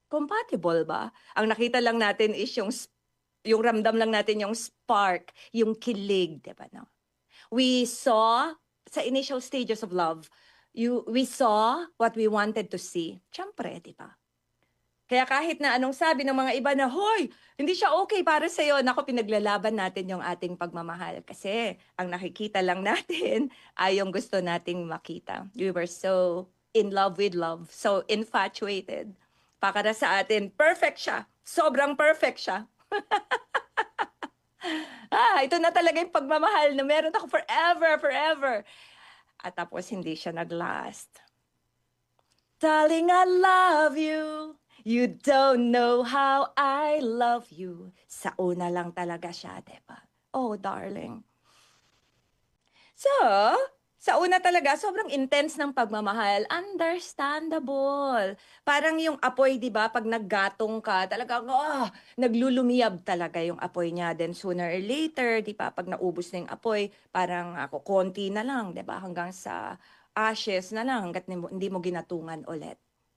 compatible ba? Ang nakita lang natin is yung ramdam lang natin yung spark, yung kilig, 'di ba, no? We saw sa initial stages of love, we saw what we wanted to see. Siyempre, 'di ba? Kaya kahit na anong sabi ng mga iba na, "Hoy, hindi siya okay para sa'yo." Naku, pinaglalaban natin yung ating pagmamahal kasi ang nakikita lang natin ay yung gusto nating makita. We were so in love with love, so infatuated. Para sa atin, perfect siya. Sobrang perfect siya. Ito na talaga yung pagmamahal na meron ako forever, forever. At tapos hindi siya nag-last. Darling, I love you. You don't know how I love you. Sa una lang talaga siya, diba? Oh, darling. So, sa una talaga, sobrang intense ng pagmamahal. Understandable. Parang yung apoy, di ba? Pag naggatong ka, talagang, naglulumiyab talaga yung apoy niya. Then sooner or later, di ba? Pag naubos na yung apoy, parang ako, konti na lang, di ba? Hanggang sa ashes na lang, hanggat hindi mo ginatungan ulit.